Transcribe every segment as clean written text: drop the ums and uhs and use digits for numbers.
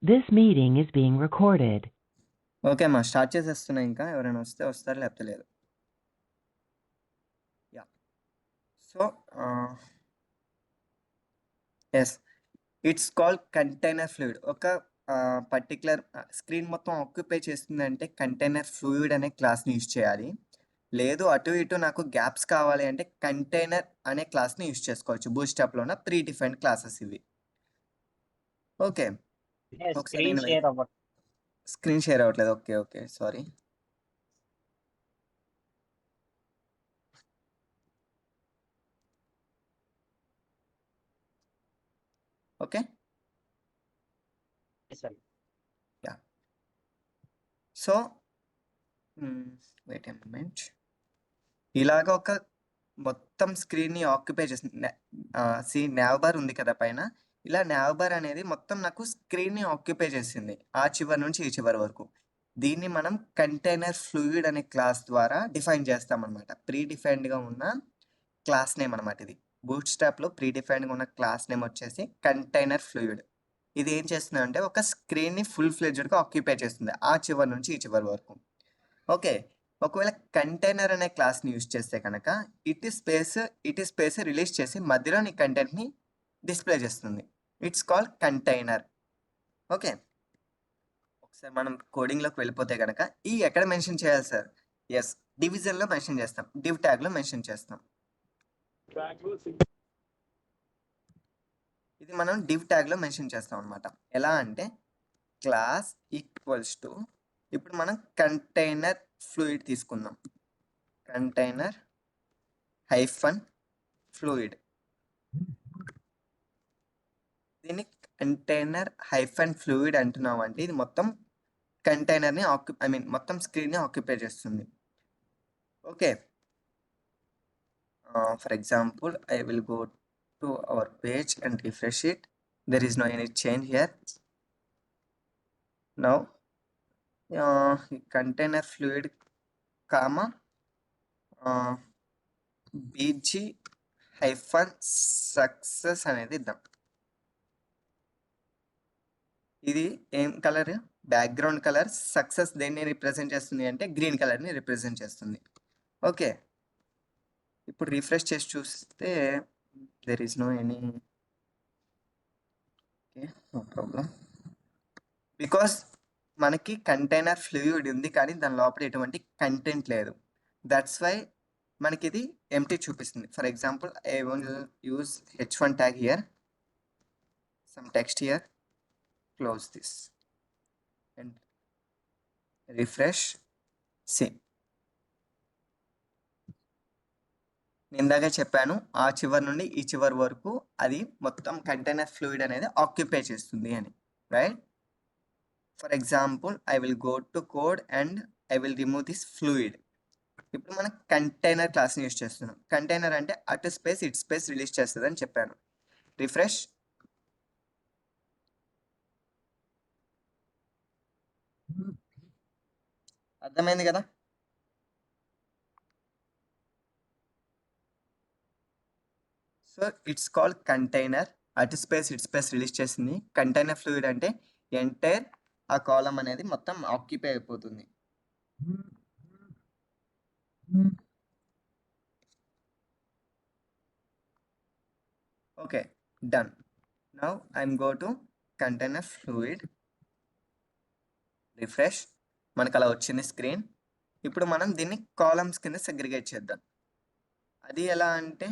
This meeting is being recorded. Okay అమ్మా, start చేసేస్తున్నా. ఇంకా ఎవరైనా వస్తే వస్తారు, లేకపోతే లేదు. Yeah. So yes, it's called container fluid. ఒక పర్టికులర్ స్క్రీన్ మొత్తం ఆక్యుపై చేస్తుందంటే కంటైనర్ ఫ్లూయిడ్ అనే క్లాస్ని యూజ్ చేయాలి. లేదు అటు ఇటు నాకు గ్యాప్స్ కావాలి అంటే కంటైనర్ అనే క్లాస్ని యూజ్ చేసుకోవచ్చు. బూట్స్ట్రాప్లో ఉన్న ప్రీ డిఫైన్డ్ క్లాసెస్ ఇవి. ఓకే, ఒకసారి నేను స్క్రీన్ షేర్ అవ్వట్లేదు. Okay okay, sorry. Okay, yeah. So wait a moment. ఇలాగ ఒక మొత్తం స్క్రీన్ని ఆక్యుపై చేస్తుంది. నావ్ బార్ ఉంది కదా పైన, ఇలా నావ్ బార్ అనేది మొత్తం నాకు స్క్రీన్ని ఆక్యుపై చేసింది ఆ చివరి నుంచి ఈ చివరి వరకు. దీన్ని మనం కంటైనర్ ఫ్లూయిడ్ అనే క్లాస్ ద్వారా డిఫైన్ చేస్తామన్నమాట. ప్రీ డిఫైన్డ్గా ఉన్న క్లాస్ నేమ్ అనమాట ఇది. బూట్స్ట్రాప్లో ప్రీ డిఫైన్డ్గా ఉన్న క్లాస్ నేమ్ వచ్చేసి కంటైనర్ ఫ్లూయిడ్. ఇది ఏం చేస్తుంది అంటే ఒక స్క్రీన్ని ఫుల్ ఫ్లెడ్జ్డ్గా ఆక్యుపై చేస్తుంది ఆ చివరి నుంచి ఈ చివరి వరకు. ఓకే, ఒకవేళ కంటైనర్ అనే క్లాస్ని యూజ్ చేస్తే కనుక ఇట్ స్పేస్ రిలీజ్ చేసి మధ్యలో నీ కంటెంట్ని డిస్ప్లే చేస్తుంది. It's called container. ఓకే, ఒకసారి మనం కోడింగ్లోకి వెళ్ళిపోతే కనుక ఈ ఎక్కడ మెన్షన్ చేయాలి సార్? ఎస్, డివిజన్లో మెన్షన్ చేస్తాం, డివ్ ట్యాగ్లో మెన్షన్ చేస్తాం. ఇది మనం డివ్ ట్యాగ్లో మెన్షన్ చేస్తాం అనమాట. ఎలా అంటే క్లాస్ ఈక్వల్స్ టు, ఇప్పుడు మనం కంటైనర్ ఫ్లూయిడ్ తీసుకుందాం. Container hyphen fluid. దీన్ని కంటైనర్ హైఫన్ ఫ్లూయిడ్ అంటున్నాం అంటే ఇది మొత్తం కంటైనర్ని మొత్తం స్క్రీన్ని ఆక్యుపై చేస్తుంది. Okay, for example I will go to our page and refresh it. There is no any change here. Now container fluid comma BG hyphen success అనేది ఇద్దాం. ఇది ఏం కలర్? Background colour. సక్సెస్ దేన్ని రిప్రజెంట్ చేస్తుంది అంటే green కలర్ని represent చేస్తుంది. Okay, ఇప్పుడు రిఫ్రెష్ చేసి చూస్తే there is no any, okay, no problem. Because మనకి కంటైనర్ ఫ్లూయిడ్ ఉంది కానీ దాని లోపల ఎటువంటి కంటెంట్ లేదు. దట్స్ వై మనకి ఇది ఎంటీ చూపిస్తుంది. For example I will use h1 tag here, some text here, close this and refresh. See, ఇందాక చెప్పాను ఆ చివరి నుండి ఈ చివరి వరకు అది మొత్తం కంటైనర్ ఫ్లూయిడ్ అనేది ఆక్యుపై చేస్తుంది అని, right? For example I will go to code and I will remove this fluid. ఇప్పుడు మనం కంటైనర్ క్లాస్ని యూజ్ చేస్తున్నాం. కంటైనర్ అంటే అటు స్పేస్ ఇటు స్పేస్ రిలీజ్ చేస్తుంది అని చెప్పాను. రిఫ్రెష్. అర్థమైంది కదా? So it's called container. అటు స్పేస్ ఇటు స్పేస్ రిలీజ్ చేసింది. కంటైనర్ ఫ్లూయిడ్ అంటే ఎంటైర్ ఆ కాలం అనేది మొత్తం ఆక్యుపై అయిపోతుంది. Okay, done. Now I'm go to container fluid, refresh. మనకు అలా వచ్చింది స్క్రీన్. ఇప్పుడు మనం దీన్ని కాలమ్స్ కింద సెగ్రిగేట్ చేద్దాం. అది ఎలా అంటే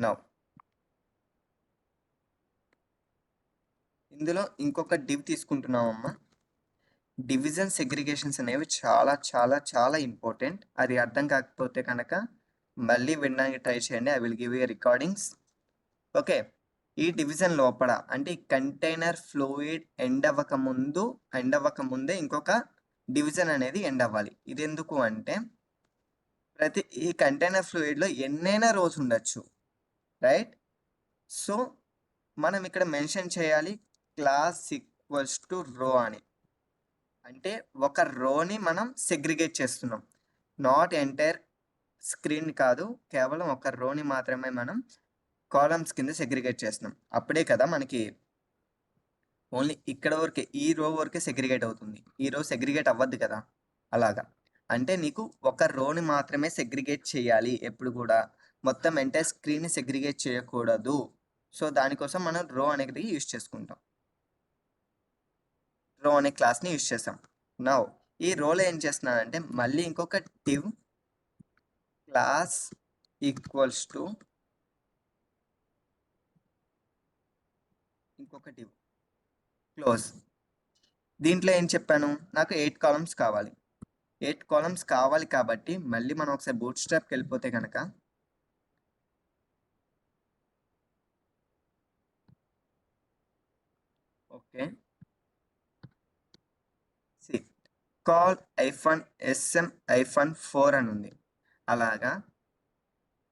నౌ ఇందులో ఇంకొక డివ్ తీసుకుంటున్నామమ్మా. డివిజన్ సెగ్రిగేషన్స్ అనేవి చాలా చాలా చాలా ఇంపార్టెంట్. అది అర్థం కాకపోతే కనుక మళ్ళీ వినడానికి ట్రై చేయండి. I will give you recordings. Okay, ఈ డివిజన్ లోపల అంటే ఈ కంటైనర్ ఫ్లూయిడ్ ఎండ్ అవ్వక ముందే ఇంకొక డివిజన్ అనేది ఎండ్ అవ్వాలి. ఇది ఎందుకు అంటే ఈ కంటైనర్ ఫ్లూయిడ్లో ఎన్నైనా రోస్ ఉండొచ్చు, రైట్? సో మనం ఇక్కడ మెన్షన్ చేయాలి క్లాస్ ఈక్వల్స్ టు రో అని. అంటే ఒక రోని మనం సెగ్రిగేట్ చేస్తున్నాం, నాట్ ఎంటైర్ స్క్రీన్ కాదు, కేవలం ఒక రోని మాత్రమే మనం కాలమ్స్ కింద సెగ్రిగేట్ చేస్తున్నాం. అప్పుడే కదా మనకి ఓన్లీ ఇక్కడ వరకే, ఈ రో వరకే సెగ్రిగేట్ అవుతుంది. ఈ రో సెగ్రిగేట్ అవ్వద్దు కదా! అలాగా. అంటే నీకు ఒక రోని మాత్రమే సెగ్రిగేట్ చేయాలి ఎప్పుడు కూడా. మొత్తం ఎంటైర్ స్క్రీన్‌ని సెగ్రిగేట్ చేయకూడదు. సో, దానికోసం మనం రో అనేది యూజ్ చేసుకుంటాం. రో అనే క్లాస్‌ని యూజ్ చేసాం. నౌ ఈ రోలో ఏం చేస్తున్నానంటే మళ్ళీ ఇంకొక div క్లాస్ ఈక్వల్స్ టు ఇంకొక div క్లోజ్. దీంట్లో ఏం చెప్పాను? నాకు 8 కాలమ్స్ కావాలి. 8 కాలమ్స్ కావాలి కాబట్టి మళ్ళీ మనం ఒకసారి బూట్ స్ట్రాప్‌కి వెళ్ళిపోతే గనక ఓకే. సి కాల్ -sm-4 అని ఉంది. అలాగా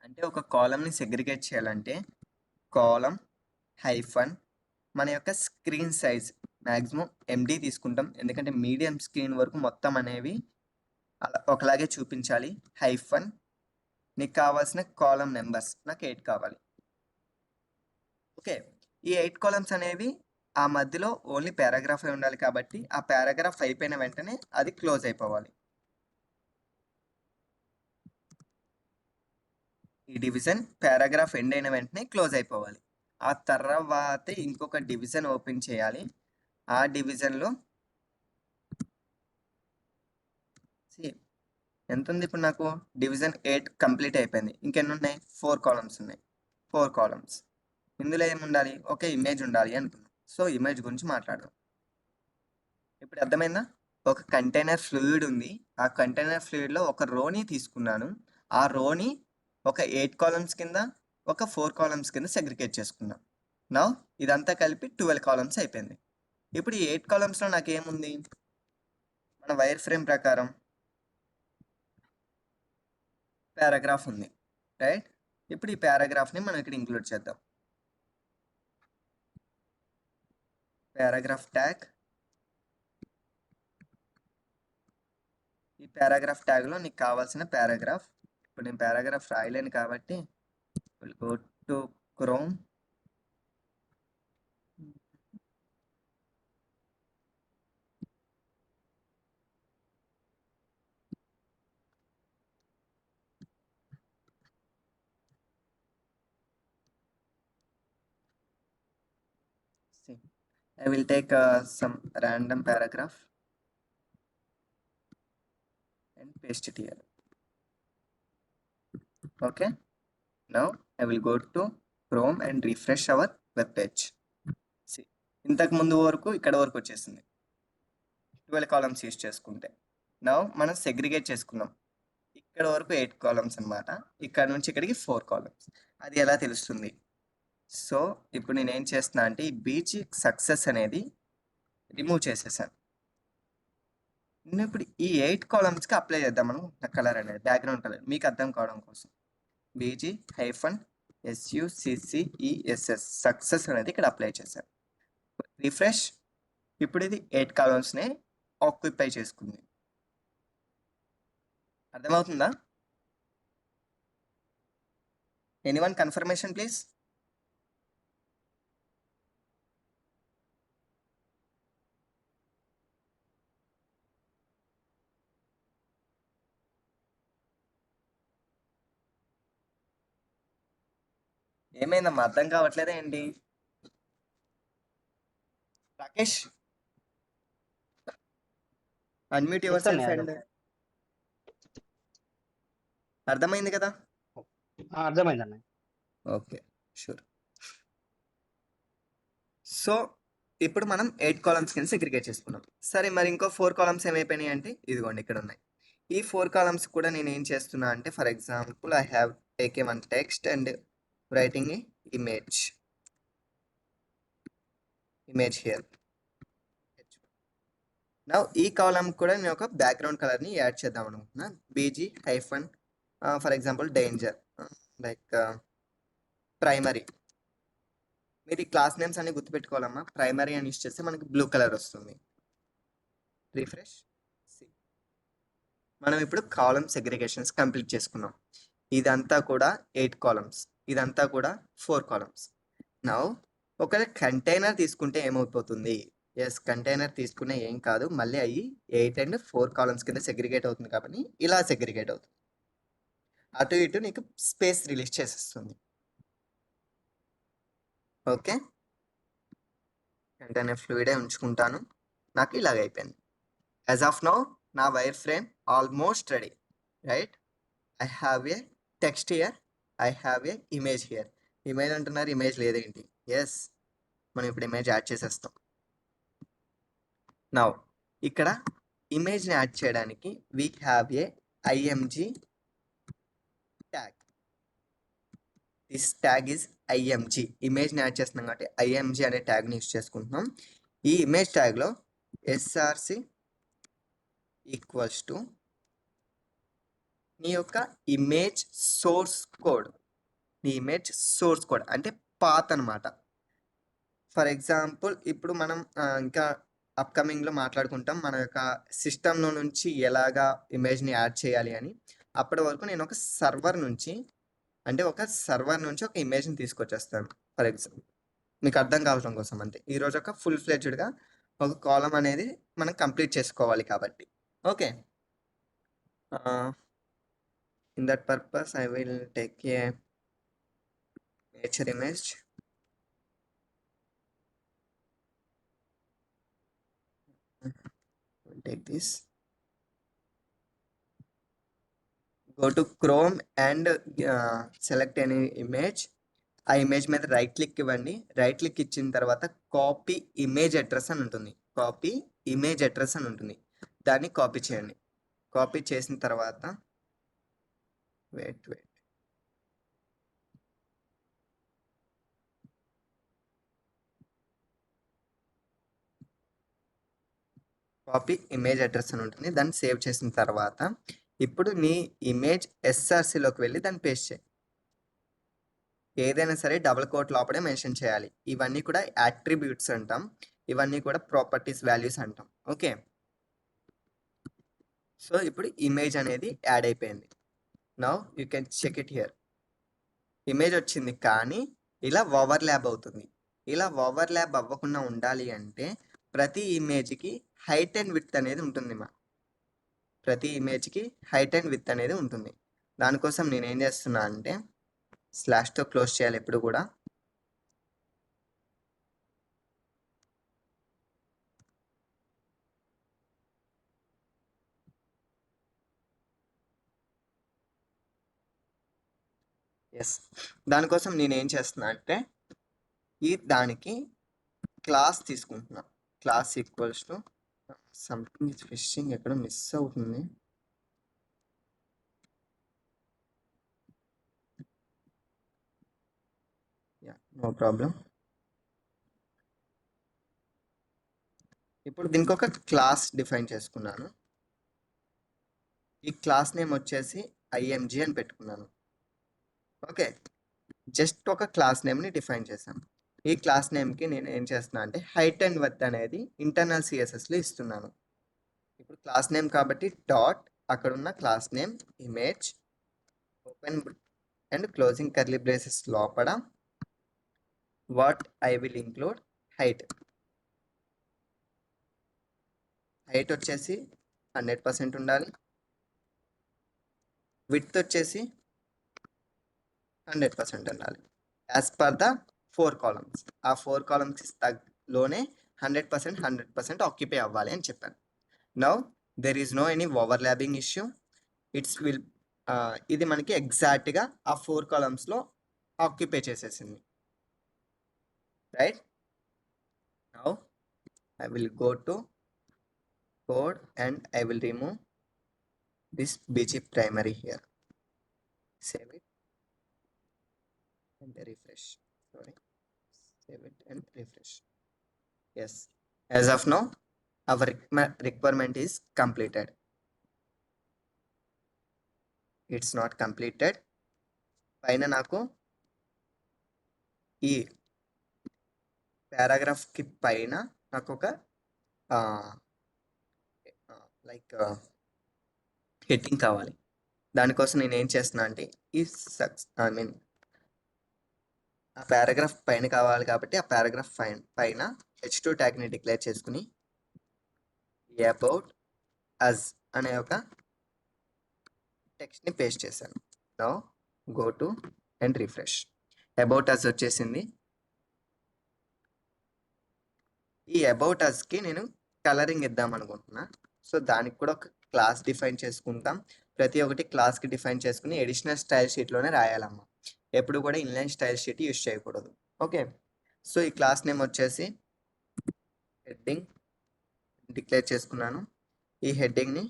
అంటే ఒక కాలమ్‌ని సెగ్రిగేట్ చేయాలంటే కాలమ్ హైఫన్ మన యొక్క స్క్రీన్ సైజ్ మాక్సిమం ఎండి తీసుకుంటాం. ఎందుకంటే మీడియం స్క్రీన్ వరకు మొత్తం అనేవి అలా ఒకలాగే చూపించాలి. హైఫన్ నీకు కావాల్సిన కాలమ్ నెంబర్స్ నాకు 8 కావాలి. ఓకే. ఈ 8 కాలమ్స్ అనేవి ఆ మధ్యలో ఓన్లీ పారాగ్రాఫే ఉండాలి కాబట్టి ఆ పారాగ్రాఫ్ అయిపోయిన వెంటనే అది క్లోజ్ అయిపోవాలి. ఈ డివిజన్ పారాగ్రాఫ్ ఎండ్ అయిన వెంటనే క్లోజ్ అయిపోవాలి. ఆ తర్వాత ఇంకొక డివిజన్ ఓపెన్ చేయాలి. ఆ డివిజన్‌లో ఎంత ఉంది ఇప్పుడు నాకు? డివిజన్ 8 కంప్లీట్ అయిపోయింది. ఇంకెన్నున్నాయి? 4 కాలమ్స్ ఉన్నాయి. 4 కాలమ్స్. ఇందులో ఏముండాలి? ఒక ఇమేజ్ ఉండాలి అనుకున్నాం. సో, ఇమేజ్ గురించి మాట్లాడదాం. ఇప్పుడు అర్థమైందా? ఒక కంటైనర్ ఫ్లూయిడ్ ఉంది. ఆ కంటైనర్ ఫ్లూయిడ్‌లో ఒక రోని తీసుకున్నాను. ఆ రోని ఒక 8 కాలమ్స్ కింద, ఒక 4 కాలమ్స్ కింద సెగ్రిగేట్ చేసుకున్నా. నౌ ఇదంతా కలిపి 12 కాలమ్స్ అయిపోయింది. ఇప్పుడు ఈ 8 కాలమ్స్‌లో నాకేముంది? మన వైర్ ఫ్రేమ్ ప్రకారం పారాగ్రాఫ్ ఉంది. రైట్? ఇప్పుడు ఈ పారాగ్రాఫ్‌ని మనం ఇక్కడ ఇంక్లూడ్ చేద్దాం. Paragraph tag. ఈ పారాగ్రాఫ్ ట్యాగ్‌లో నీకు కావాల్సిన పారాగ్రాఫ్. ఇప్పుడు నేను పారాగ్రాఫ్ రాయలేను కాబట్టి will go to chrome. See, I will take some random paragraph and paste it here. Okay. Now I will go to Chrome and refresh our web page. See, ఇంతకు ముందు వరకు ఇక్కడ వరకు వచ్చేసింది. 12 కాలమ్స్ యూజ్ చేసుకుంటే. Now మనం segregate చేసుకున్నాం. ఇక్కడ వరకు 8 కాలమ్స్ అన్నమాట. ఇక్కడ నుంచి ఇక్కడికి 4 కాలమ్స్. అది ఎలా తెలుస్తుంది? సో, ఇప్పుడు నేనేం చేస్తున్నా అంటే ఈ బీజీ సక్సెస్ అనేది రిమూవ్ చేసేసాను. నేను ఇప్పుడు ఈ 8 కాలమ్స్‌కి అప్లై చేద్దాం మనం కలర్ అనేది, బ్యాక్‌గ్రౌండ్ కలర్ మీకు అర్థం కావడం కోసం. BG-SUCCESS సక్సెస్ అనేది ఇక్కడ అప్లై చేశాను. రిఫ్రెష్. ఇప్పుడు ఇది 8 కాలమ్స్‌ని ఆక్యుపై చేసుకుంది. అర్థమవుతుందా? Anyone confirmation please? ఏమైందమ్మా అర్థం కావట్లేదా ఏంటి? Rakesh unmute your self and అర్థమైంది కదా? అర్థమైందన్న. Okay, sure. సో ఇప్పుడు మనం 8 కాలమ్స్ కింద సెగ్రిగేట్ చేసుకున్నాం. సరే మరి ఇంకో 4 కాలమ్స్ ఏమైపోయినాయి అంటే ఇదిగోండి ఇక్కడ ఉన్నాయి. ఈ 4 కాలమ్స్ కూడా నేను ఏం చేస్తున్నా అంటే for example I have taken one text and writing a image here. Now ఈ కాలమ్ కూడా నేను ఒక బ్యాక్గ్రౌండ్ కలర్ని యాడ్ చేద్దాం అనుకుంటున్నా. BG hyphen for example danger like primary. మీరు ఈ క్లాస్ నేమ్స్ అన్ని గుర్తుపెట్టుకోవాలమ్మా. ప్రైమరీ అని యూస్ చేస్తే మనకి బ్లూ కలర్ వస్తుంది. రిఫ్రెష్. మనం ఇప్పుడు కాలమ్ సెగ్రిగేషన్స్ కంప్లీట్ చేసుకున్నాం. ఇదంతా కూడా 8 కాలమ్స్, ఇదంతా కూడా 4 కాలమ్స్. నౌ ఒకవేళ కంటైనర్ తీసుకుంటే ఏమైపోతుంది? యెస్, కంటైనర్ తీసుకునే ఏం కాదు. మళ్ళీ అయ్యి 8 అండ్ 4 కాలమ్స్ కింద సెగ్రిగేట్ అవుతుంది కాబట్టి ఇలా సెగ్రిగేట్ అవుతుంది. అటు ఇటు నీకు స్పేస్ రిలీజ్ చేసేస్తుంది. ఓకే. కంటైనర్ ఫ్లూయిడే ఉంచుకుంటాను. నాకు ఇలాగ అయిపోయింది. యాజ్ ఆఫ్ నౌ నా wire frame almost ready, right? I have a text here, I have a image here. Image అంటున్నారు, ఇమేజ్ లేదేంటి? ఎస్, మనం ఇప్పుడు ఇమేజ్ యాడ్ చేసేస్తాం. నౌ ఇక్కడ ఇమేజ్ని యాడ్ చేయడానికి we have a IMG tag. This tag is IMG. ఇమేజ్ని add చేస్తున్నాం కాబట్టి ఐఎంజీ అనే ట్యాగ్ని యూజ్ చేసుకుంటున్నాం. ఈ ఇమేజ్ ట్యాగ్లో ఎస్ఆర్సి ఈక్వల్స్ టు నీ యొక్క ఇమేజ్ సోర్స్ కోడ్. నీ ఇమేజ్ సోర్స్ కోడ్ అంటే పాత్ అనమాట. ఫర్ ఎగ్జాంపుల్ ఇప్పుడు మనం ఇంకా అప్కమింగ్లో మాట్లాడుకుంటాం మన యొక్క సిస్టంలో నుంచి ఎలాగా ఇమేజ్ని యాడ్ చేయాలి అని. అప్పటి వరకు నేను ఒక సర్వర్ నుంచి ఒక ఇమేజ్ని తీసుకొచ్చేస్తాను. ఫర్ ఎగ్జాంపుల్ మీకు అర్థం కావడం కోసం అంతే. ఈరోజు ఒక ఫుల్ ఫ్లెడ్జ్డ్గా ఒక కాలం అనేది మనం కంప్లీట్ చేసుకోవాలి కాబట్టి. Okay, in that purpose I will take a nature image. Take this, go to Chrome and select any image. ఆ ఇమేజ్ మీద రైట్ క్లిక్ ఇవ్వండి. రైట్ క్లిక్ ఇచ్చిన తర్వాత కాపీ ఇమేజ్ అడ్రస్ అని ఉంటుంది. కాపీ ఇమేజ్ అడ్రస్ అని ఉంటుంది. దాన్ని కాపీ చేయండి. కాపీ చేసిన తర్వాత వెయిట్ కాపీ ఇమేజ్ అడ్రస్ అని ఉంటుంది. దాన్ని సేవ్ చేసిన తర్వాత ఇప్పుడు నీ ఇమేజ్ ఎస్ఆర్సిలోకి వెళ్ళి దాన్ని పేస్ట్ చేయి. ఏదైనా సరే డబుల్ కోట్ లోపలే మెన్షన్ చేయాలి. ఇవన్నీ కూడా యాట్రిబ్యూట్స్ అంటాం. ఇవన్నీ కూడా ప్రాపర్టీస్ వాల్యూస్ అంటాం. ఓకే, సో ఇప్పుడు ఇమేజ్ అనేది యాడ్ అయిపోయింది. Now you can check it here. Image వచ్చింది కానీ ఇలా ఓవర్ ల్యాబ్ అవుతుంది. ఇలా ఓవర్ ల్యాబ్ అవ్వకుండా ఉండాలి అంటే ప్రతి ఇమేజ్కి హైట్ అండ్ విడ్త్ అనేది ఉంటుంది. ప్రతి ఇమేజ్కి హైట్ అండ్ విడ్త్ అనేది ఉంటుంది. దానికోసం నేను ఏం చేస్తున్నా అంటే స్లాష్తో క్లోజ్ చేయాలి ఎప్పుడు కూడా. ఎస్, దానికోసం నేను ఏం చేస్తున్నా అంటే దానికి క్లాస్ తీసుకుంటున్నా. Class equals to something is fishing, ఎక్కడ మిస్ అవుతుంది. No problem. ఇప్పుడు దీనికి ఒక క్లాస్ డిఫైన్ చేసుకున్నాను. ఈ క్లాస్ నేమ్ వచ్చేసి ఐఎంజీ అని పెట్టుకున్నాను. ఓకే, జస్ట్ ఒక క్లాస్ నేమ్ని డిఫైన్ చేశాను. ఈ క్లాస్ నేమ్కి నేను ఏం చేస్తున్నా అంటే హైట్ అండ్ విడ్త్ అనేది ఇంటర్నల్ సిఎస్ఎస్లో ఇస్తున్నాను. ఇప్పుడు క్లాస్ నేమ్ కాబట్టి డాట్ అక్కడ ఉన్న class name image open and closing curly braces లోపల what I will include height. Height వచ్చేసి 100% ఉండాలి. విడ్త్ వచ్చేసి 100% ఉండాలి. As per the 4 columns. ఆ 4 కాలమ్స్ లోనే 100% ఆక్యుపై అవ్వాలి అని చెప్పాను. Now there is no any overlapping issue. ఇది మనకి ఎగ్జాక్ట్గా ఆ 4 కాలమ్స్లో ఆక్యుపై చేసేసింది, right? Now I will go to code and I will remove this BG primary here. Save it and refresh. Sorry, save it and refresh. Yes, as of now our requirement is completed. It's not completed. పైన నాకు ఈ paragraph కి పైన నాకు ఒక like heading కావాలి. దానికోసం నేను ఏం చేస్తున్నా అంటే ఆ పారాగ్రాఫ్ పైన కావాలి కాబట్టి ఆ పారాగ్రాఫ్ పైన H2 ట్యాగ్ని డిక్లేర్ చేసుకుని అబౌట్ అస్ అనే ఒక టెక్స్ట్ని పేస్ట్ చేశాను. Now go to and refresh. About us వచ్చేసింది. ఈ అబౌట్ అస్కి నేను కలరింగ్ ఇద్దాం అనుకుంటున్నా. సో దానికి కూడా ఒక క్లాస్ డిఫైన్ చేసుకుంటాం. ప్రతి ఒక్కటి క్లాస్కి డిఫైన్ చేసుకుని ఎడిషనల్ స్టైల్ షీట్లోనే రాయాలమ్మా. ఎప్పుడు కూడా ఇన్లైన్ స్టైల్ షీట్ యూజ్ చేయకూడదు. ఓకే, సో ఈ క్లాస్ నేమ్ వచ్చేసి హెడ్డింగ్ డిక్లేర్ చేసుకున్నాను. ఈ హెడ్డింగ్ని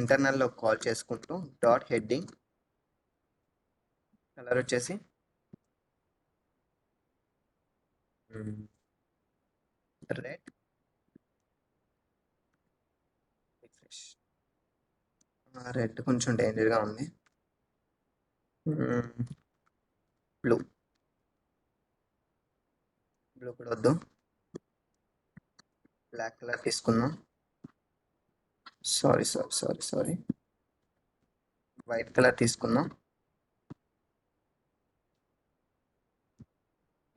ఇంటర్నల్లో కాల్ చేసుకుంటూ డాట్ హెడ్డింగ్ కలర్ వచ్చేసి రెడ్ రిఫ్రెష్. రెడ్ కొంచెం డేంజర్గా ఉంది. బ్లూ కూడా వద్దు. బ్లాక్ కలర్ తీసుకుందాం. సారీ వైట్ కలర్ తీసుకుందాం.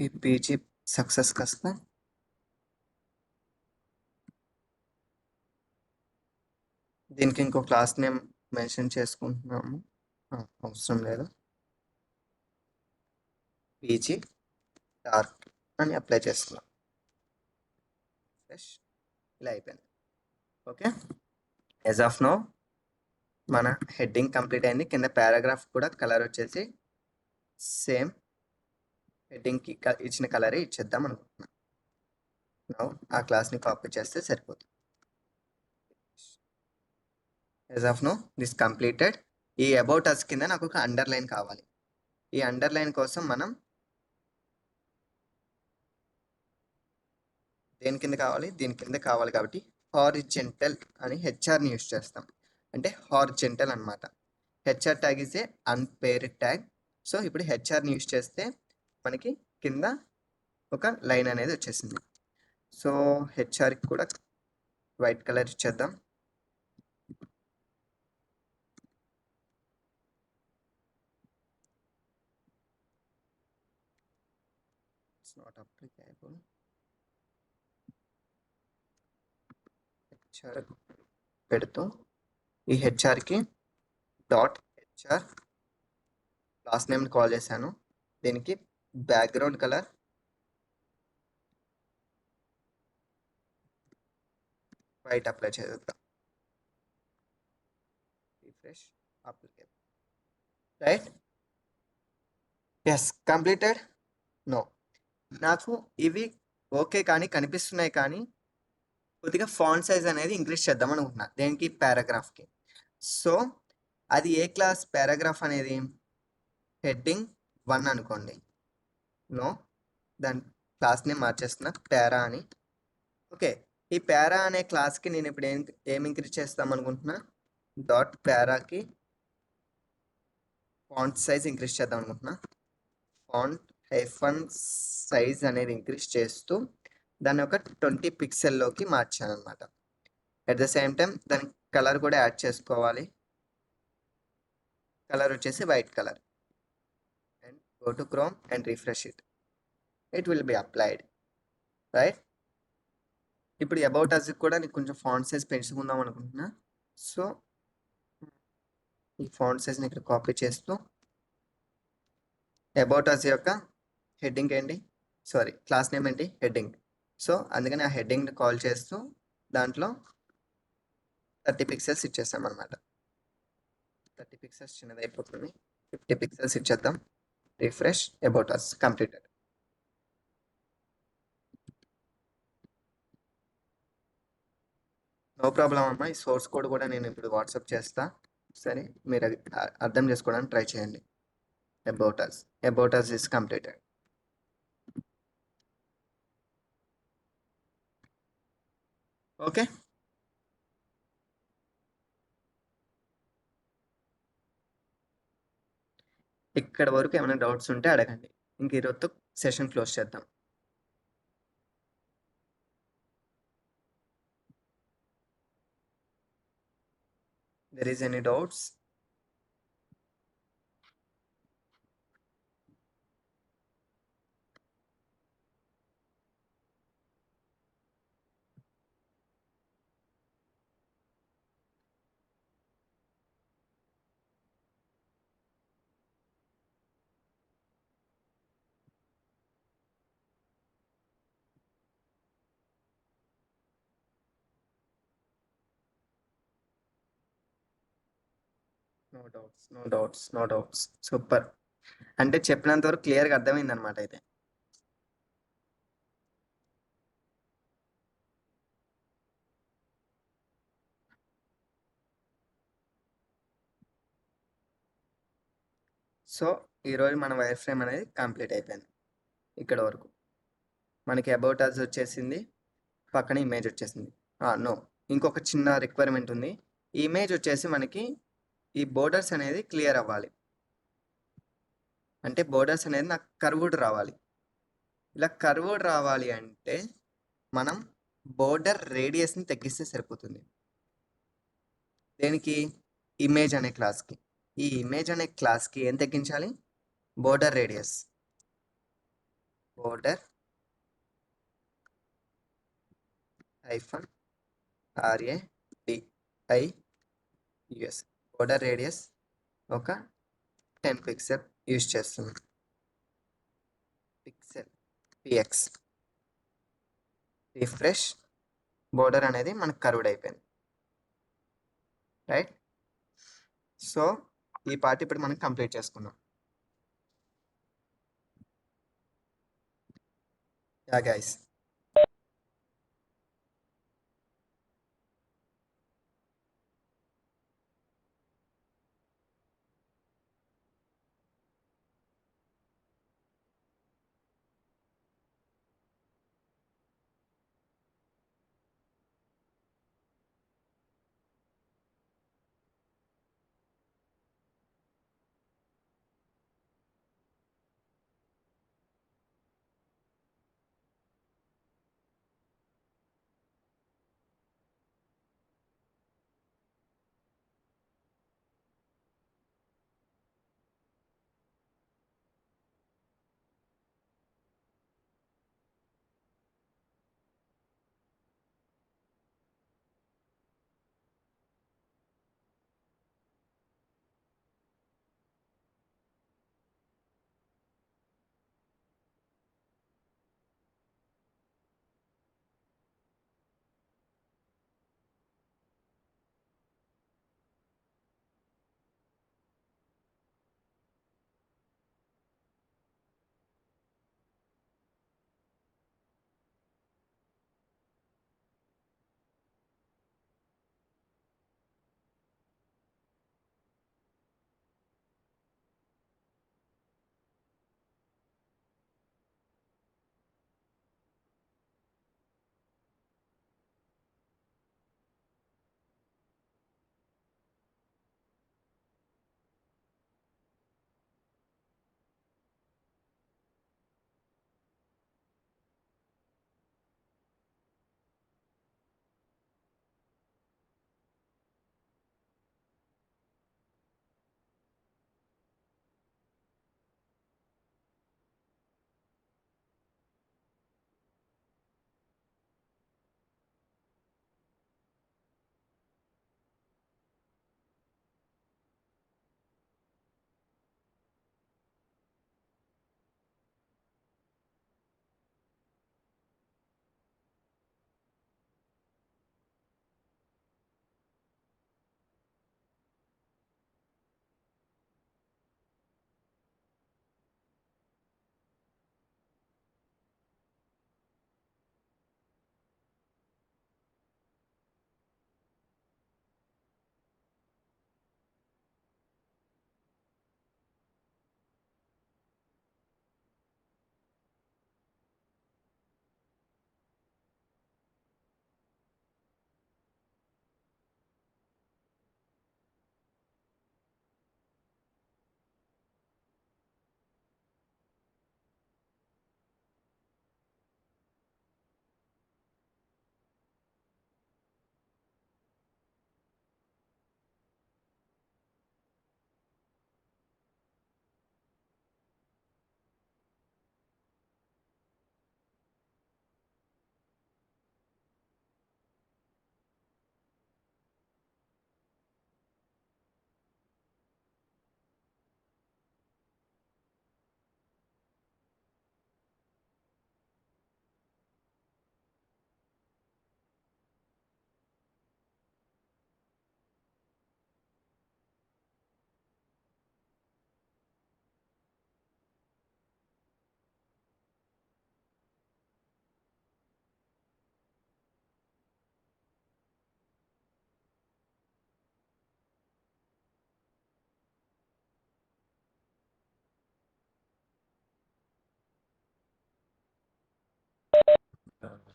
ఈ పీజీ సక్సెస్ కాస్త దీనికి ఇంకో క్లాస్ నేమ్ మెన్షన్ చేసుకుంటున్నాము. అవసరం లేదు. పీజీ డార్క్ అని అప్లై చేస్తున్నాం. ఇలా అయిపోయింది. ఓకే, యాజ్ ఆఫ్ నో మన హెడ్డింగ్ కంప్లీట్ అయింది. కింద పారాగ్రాఫ్ కూడా కలర్ వచ్చేసి సేమ్ హెడ్డింగ్కి ఇచ్చిన కలరే ఇచ్చేద్దాం అనుకుంటున్నాను. నౌ ఆ క్లాస్ని కాపీ చేస్తే సరిపోతుంది. As of now this completed. ఈ అబౌట్ అస్ కింద నాకు ఒక అండర్లైన్ కావాలి. ఈ అండర్లైన్ కోసం మనం దేని కింద కావాలి? దీని కింద కావాలి కాబట్టి హారిజెంటల్ అని హెచ్ఆర్ని యూజ్ చేస్తాం. అంటే హారిజెంటల్ అనమాట. HR tag is a unpaired tag. So ఇప్పుడు హెచ్ఆర్ని యూజ్ చేస్తే మనకి కింద ఒక లైన్ అనేది వచ్చేసింది. సో హెచ్ఆర్కి కూడా వైట్ కలర్ ఇచ్చేద్దాం. It's not applicable. హెచ్ఆర్ పెడుతూ ఈ హెచ్ఆర్కి డాట్ హెచ్ఆర్ క్లాస్ నేమ్ని కాల్ చేశాను. దీనికి బ్యాక్గ్రౌండ్ కలర్ వైట్ అప్లై చేద్దాం. Refresh, applicable. Right, yes completed. No, నాకు ఇవి ఓకే కానీ కనిపిస్తున్నాయి, కానీ కొద్దిగా ఫాంట్ సైజ్ అనేది ఇంక్రీజ్ చేద్దాం అనుకుంటున్నా. దేనికి? పారాగ్రాఫ్కి. సో అది ఏ క్లాస్ పారాగ్రాఫ్ అనేది? హెడ్డింగ్ 1 అనుకోండి. నో, దాని క్లాస్ని మార్చేస్తున్నా పారా అని. ఓకే, ఈ పారా అనే క్లాస్కి నేను ఇప్పుడు ఏం ఇంక్రీజ్ చేస్తాం అనుకుంటున్నా? డాట్ పారాకి ఫాంట్ సైజ్ ఇంక్రీజ్ చేద్దాం అనుకుంటున్నా. ఫాంట్ హైఫన్ సైజ్ అనేది ఇంక్రీజ్ చేస్తూ దాన్ని ఒక 20 పిక్సెల్లోకి మార్చాను అనమాట. అట్ ద సేమ్ టైం దాని కలర్ కూడా యాడ్ చేసుకోవాలి. కలర్ వచ్చేసి white colour. And go to chrome and refresh it. It will be applied. Right, ఇప్పుడు అబౌట్ అస్ కూడా నీకు కొంచెం ఫాంట్ సైజ్ పెంచుకుందాం అనుకుంటున్నా. సో ఈ ఫాంట్ సైజ్ని ఇక్కడ కాపీ చేస్తూ అబౌట్ అస్ యొక్క హెడ్డింగ్ ఏంటి? సారీ, క్లాస్ నేమ్ ఏంటి? హెడ్డింగ్. సో అందుకని ఆ హెడ్డింగ్ని కాల్ చేస్తూ దాంట్లో 30 పిక్సెల్స్ ఇచ్చేస్తాం అనమాట. 30 పిక్సెల్స్ చిన్నది అయిపోతుంది. 50 పిక్సెల్స్ ఇచ్చేద్దాం. Refresh, about us completed. No problem అమ్మా. ఈ సోర్స్ కోడ్ కూడా నేను ఇప్పుడు వాట్సాప్ చేస్తా. సరే, మీరు అది అర్థం చేసుకోవడానికి ట్రై చేయండి. About us is completed. Okay, ఇక్కడ వరకు ఏమైనా డౌట్స్ ఉంటే అడగండి. ఇంక ఈరోజుతో సెషన్ క్లోజ్ చేద్దాం. There is any doubts? No doubts. Super. అంటే చెప్పినంత వరకు క్లియర్‌గా అర్థమైందన్నమాట అయితే. సో, ఈరోజు మన వైర్ ఫ్రేమ్ అనేది కంప్లీట్ అయిపోయింది. ఇక్కడ వరకు. మనకి అబౌట్ అస్ వచ్చేసింది. పక్కన ఇమేజ్ వచ్చేసింది. నో. ఇంకొక చిన్న రిక్వైర్మెంట్ ఉంది. ఈ ఇమేజ్ వచ్చేసి మనకి ఈ బోర్డర్స్ అనేది క్లియర్ అవ్వాలి. అంటే బోర్డర్స్ అనేది నాకు కర్వ్డ్ రావాలి. ఇలా కర్వ్డ్ రావాలి అంటే మనం బోర్డర్ రేడియస్‌ని తగ్గిస్తే సరిపోతుంది. దేనికి? ఇమేజ్ అనే క్లాస్‌కి. ఈ ఇమేజ్ అనే క్లాస్‌కి ఏం తగ్గించాలి? Border radius. Border hyphen RADIUS. Border radius ఒక 10 పిక్సెల్ యూజ్ చేస్తున్నాం. Pixel PX. రిఫ్రెష్. బోర్డర్ అనేది మనకు కర్వ్డ్ అయిపోయింది. రైట్? సో, ఈ పార్ట్ ఇప్పుడు మనం కంప్లీట్ చేసుకుందాం. Yeah guys.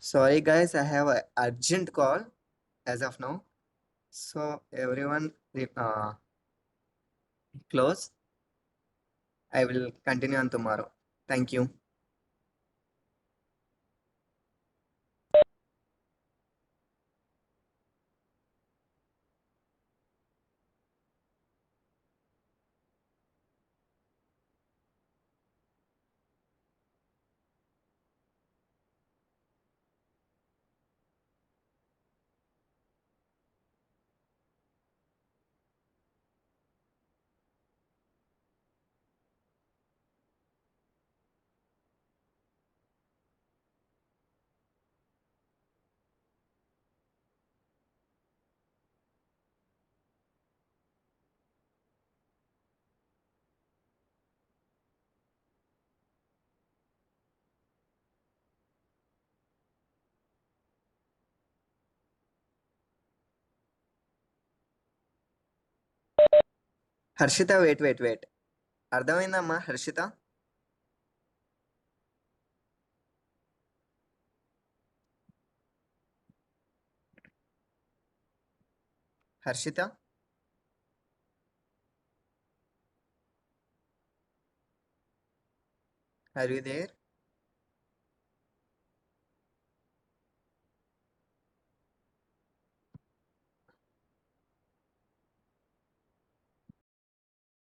Sorry guys, I have an urgent call as of now. So everyone close. I will continue on tomorrow. Thank you. Harshita wait అర్థమైందమ్మా Harshita? Harshita are you there?